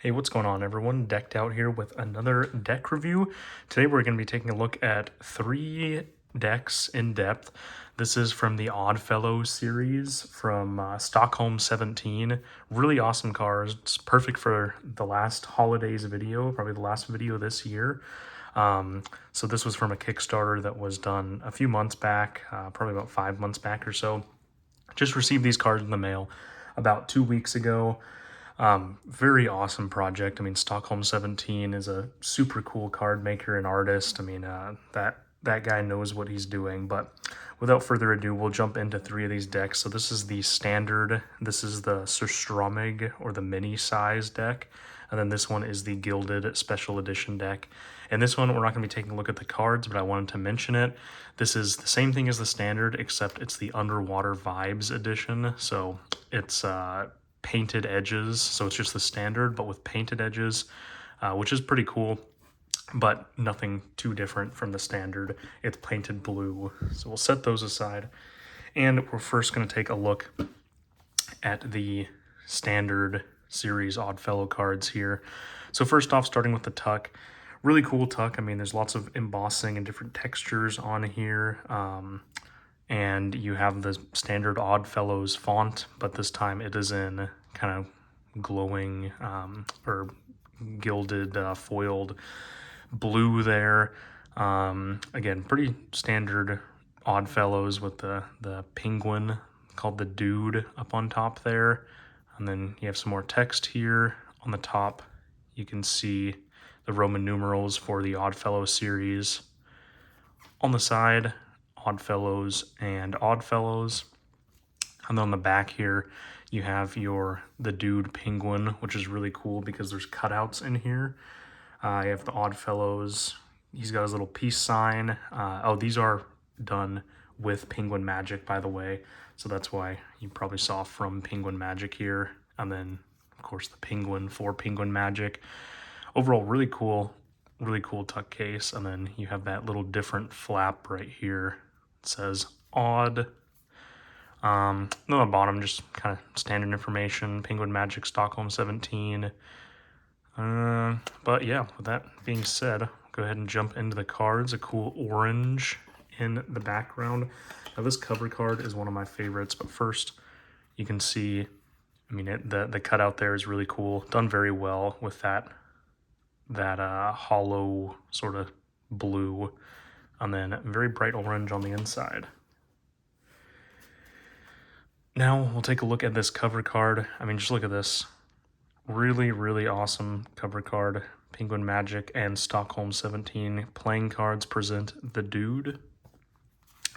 Hey, what's going on, everyone? Decked out here with another deck review. Today we're going to be taking a look at 3 decks in depth. This is from the Oddfellow series from Stockholm 17. Really awesome cards. It's perfect for the last holidays video, probably the last video this year. So this was from a Kickstarter that was done a few months back, probably about 5 months back or so. Just received these cards in the mail about 2 weeks ago. Very awesome project. I mean, Stockholm 17 is a super cool card maker and artist. I mean, that guy knows what he's doing. But without further ado, we'll jump into 3 of these decks. So this is the standard, this is the Surströmming or the mini size deck, and then this one is the Gilded Special Edition deck. And this one, we're not going to be taking a look at the cards, but I wanted to mention it. This is the same thing as the standard, except it's the Underwater Vibes edition. So it's painted edges, so it's just the standard but with painted edges, which is pretty cool, but nothing too different from the standard. It's painted blue, so we'll set those aside, and we're first going to take a look at the standard series Oddfellow cards here. So first off, starting with the tuck, really cool tuck. I mean, there's lots of embossing and different textures on here. And you have the standard Oddfellows font, but this time it is in kind of glowing or gilded foiled blue there. Again, pretty standard Oddfellows with the penguin called the Dude up on top there. And then you have some more text here on the top. You can see the Roman numerals for the Oddfellow series. On the side, Oddfellows and Oddfellows. And then on the back here, you have the Dude penguin, which is really cool because there's cutouts in here. You have the Oddfellows. He's got his little peace sign. Oh, these are done with Penguin Magic, by the way. So that's why you probably saw from Penguin Magic here. And then, of course, the penguin for Penguin Magic. Overall, really cool tuck case. And then you have that little different flap right here. It says Odd. On the bottom, just kind of standard information. Penguin Magic, Stockholm 17. But yeah, with that being said, I'll go ahead and jump into the cards. A cool orange in the background. Now this cover card is one of my favorites, but first you can see, I mean, the cutout there is really cool. Done very well with that hollow sort of blue, and then very bright orange on the inside. Now we'll take a look at this cover card. I mean, just look at this. Really, really awesome cover card. Penguin Magic and Stockholm 17 playing cards present the Dude.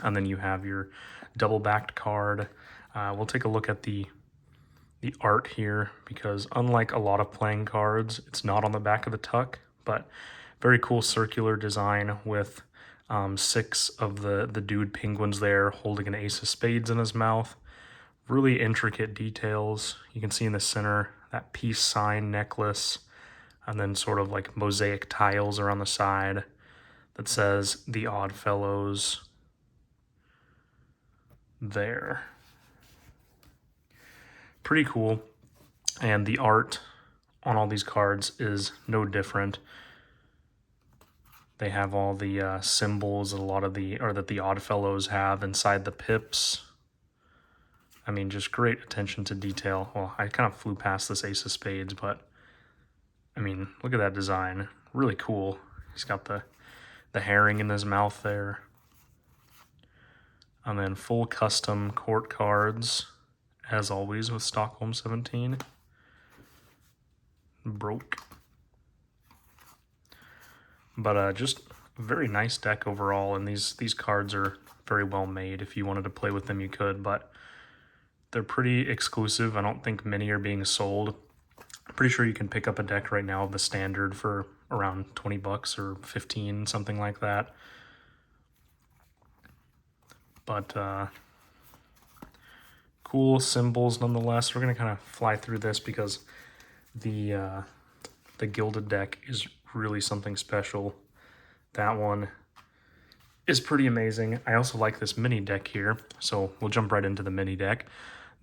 And then you have your double-backed card. We'll take a look at the art here, because unlike a lot of playing cards, it's not on the back of the tuck, but very cool circular design with 6 of the Dude penguins there holding an ace of spades in his mouth. Really intricate details. You can see in the center that peace sign necklace, and then sort of like mosaic tiles around the side that says the Oddfellows there. Pretty cool. And the art on all these cards is no different. They have all the symbols that that the Oddfellows have inside the pips. I mean, just great attention to detail. Well, I kind of flew past this ace of spades, but I mean, look at that design. Really cool. He's got the herring in his mouth there. And then full custom court cards, as always with Stockholm 17. Broke. But just a very nice deck overall, and these cards are very well made. If you wanted to play with them, you could, but they're pretty exclusive. I don't think many are being sold. I'm pretty sure you can pick up a deck right now of the standard for around 20 bucks or 15, something like that. But cool symbols nonetheless. We're going to kind of fly through this because the Gilded deck is really something special. That one is pretty amazing. I also like this mini deck here, so we'll jump right into the mini deck.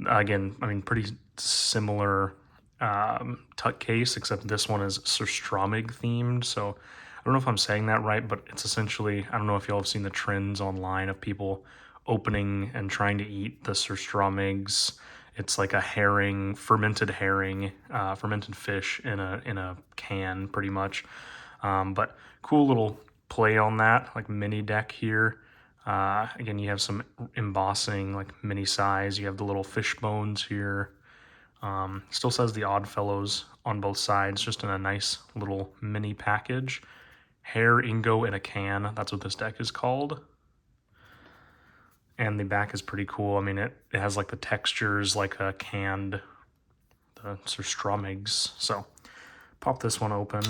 Again, I mean, pretty similar tuck case, except this one is Surstromig themed. So I don't know if I'm saying that right, but it's essentially, I don't know if y'all have seen the trends online of people opening and trying to eat the Surstromigs. It's like a herring, fermented fish in a can, pretty much. But cool little play on that, like mini deck here. Again, you have some embossing, like mini size. You have the little fish bones here. Still says the Oddfellows on both sides, just in a nice little mini package. Hair Ingo in a can, that's what this deck is called. And the back is pretty cool. I mean, it has like the textures like a canned, the Surstromigs. So pop this one open.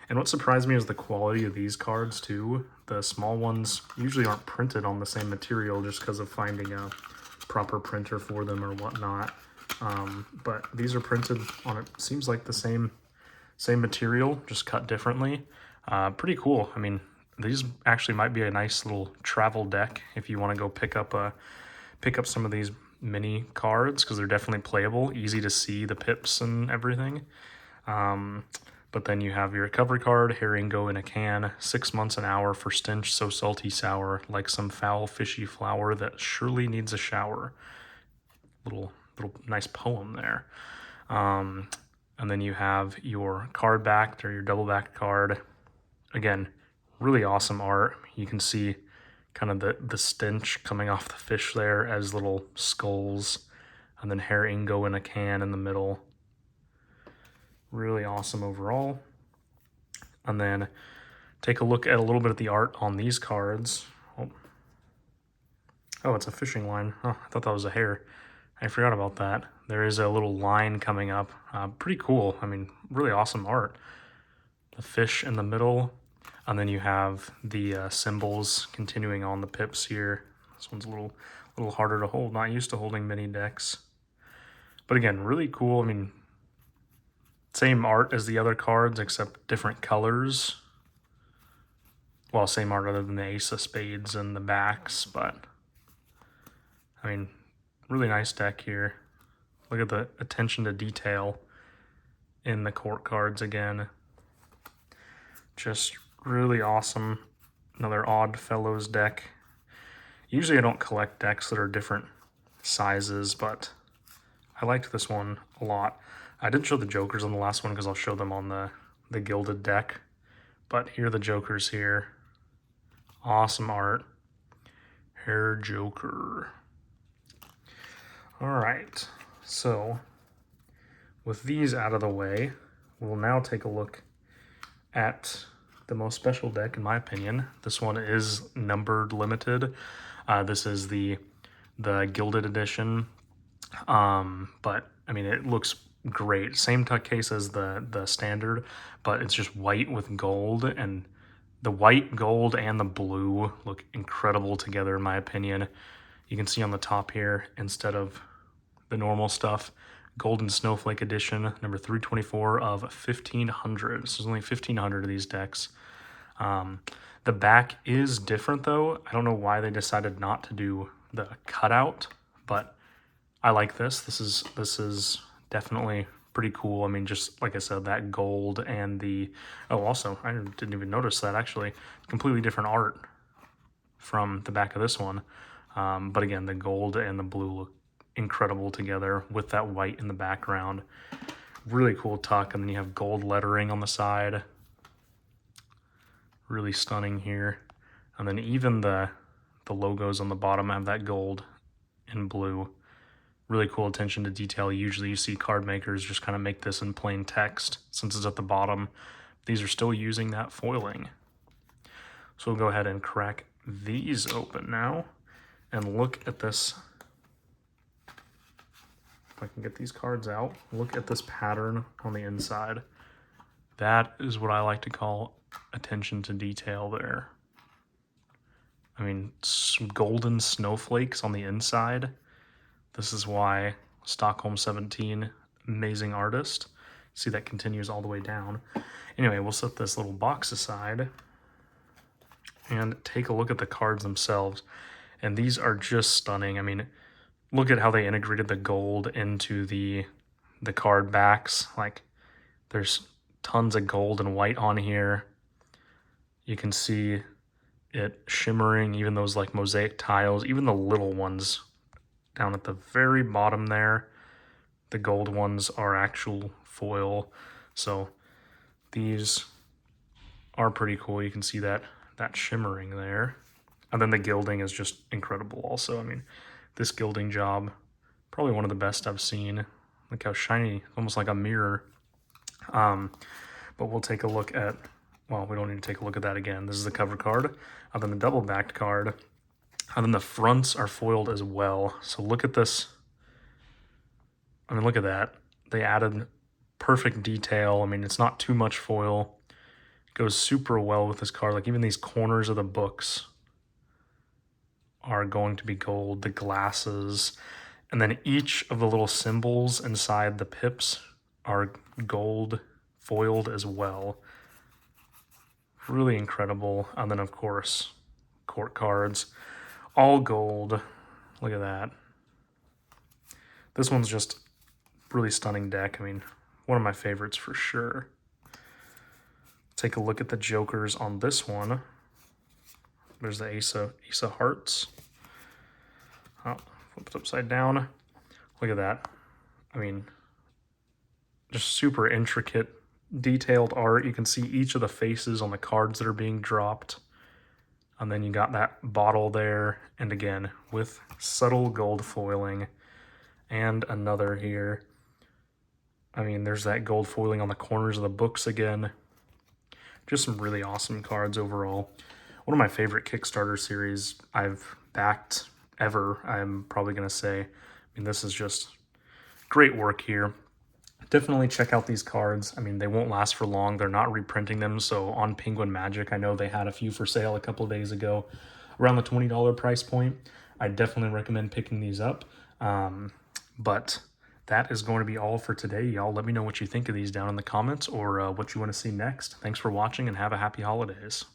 And what surprised me is the quality of these cards too. The small ones usually aren't printed on the same material just because of finding a proper printer for them or whatnot. But these are printed on, it seems like the same material, just cut differently. Pretty cool. I mean, these actually might be a nice little travel deck if you want to go pick up some of these mini cards, because they're definitely playable, easy to see the pips and everything. But then you have your cover card, herring go in a can, 6 months an hour for stench so salty sour, like some foul fishy flower that surely needs a shower. Little nice poem there. And then you have your card back, or your double back card. Again, really awesome art. You can see kind of the stench coming off the fish there as little skulls, and then herring go in a can in the middle. Really awesome overall. And then take a look at a little bit of the art on these cards. Oh, it's a fishing line. Oh, I thought that was a hair. I forgot about that. There is a little line coming up. Pretty cool. I mean, really awesome art. The fish in the middle, and then you have the symbols continuing on the pips here. This one's a little harder to hold. Not used to holding mini decks. But again, really cool. I mean, same art as the other cards, except different colors. Well, same art other than the Ace of Spades and the backs, but I mean, really nice deck here. Look at the attention to detail in the court cards again. Just really awesome. Another Oddfellows deck. Usually I don't collect decks that are different sizes, but I liked this one a lot. I didn't show the Jokers on the last one because I'll show them on the gilded deck. But here are the Jokers here. Awesome art. Hair Joker. All right, so with these out of the way, we'll now take a look at the most special deck, in my opinion. This one is numbered limited. This is the gilded edition, but I mean, it looks great. Same tuck case as the standard, but it's just white with gold, and the white, gold, and the blue look incredible together, in my opinion. You can see on the top here, instead of the normal stuff, Golden Snowflake Edition, number 324 of 1,500. So there's only 1,500 of these decks. The back is different, though. I don't know why they decided not to do the cutout, but I like this. This is definitely pretty cool. I mean, just like I said, that gold and the... Oh, also, I didn't even notice that, actually. Completely different art from the back of this one. But again, the gold and the blue look incredible together with that white in the background. Really cool tuck, and then you have gold lettering on the side. Really stunning here. And then even the logos on the bottom have that gold and blue. Really cool attention to detail. Usually you see card makers just kind of make this in plain text since it's at the bottom. These are still using that foiling. So we'll go ahead and crack these open now and look at this. If I can get these cards out, look at this pattern on the inside. That is what I like to call attention to detail there. I mean, some golden snowflakes on the inside. This is why Stockholm 17, amazing artist. See, that continues all the way down. Anyway, we'll set this little box aside and take a look at the cards themselves. And these are just stunning. I mean, look at how they integrated the gold into the the card backs. Like, there's tons of gold and white on here. You can see it shimmering, even those like mosaic tiles, even the little ones down at the very bottom there. The gold ones are actual foil. So these are pretty cool. You can see that shimmering there. And then the gilding is just incredible also. I mean, this gilding job, probably one of the best I've seen. Look how shiny, almost like a mirror. But we'll take a look at, well, we don't need to take a look at that again. This is the cover card, and then the double backed card, and then the fronts are foiled as well. So look at this. I mean, look at that. They added perfect detail. I mean, it's not too much foil. It goes super well with this card. Like, even these corners of the books are going to be gold, the glasses, and then each of the little symbols inside the pips are gold foiled as well. Really incredible. And then, of course, court cards, all gold. Look at that. This one's just really stunning deck. I mean, one of my favorites for sure. Take a look at the jokers on this one. There's the Ace of Hearts. Oh, flip it upside down. Look at that. I mean, just super intricate, detailed art. You can see each of the faces on the cards that are being dropped. And then you got that bottle there. And again, with subtle gold foiling. And another here. I mean, there's that gold foiling on the corners of the books again. Just some really awesome cards overall. One of my favorite Kickstarter series I've backed ever, I'm probably going to say. I mean, this is just great work here. Definitely check out these cards. I mean, they won't last for long. They're not reprinting them. So on Penguin Magic, I know they had a few for sale a couple of days ago around the $20 price point. I definitely recommend picking these up. But that is going to be all for today, y'all. Let me know what you think of these down in the comments, or what you want to see next. Thanks for watching, and have a happy holidays.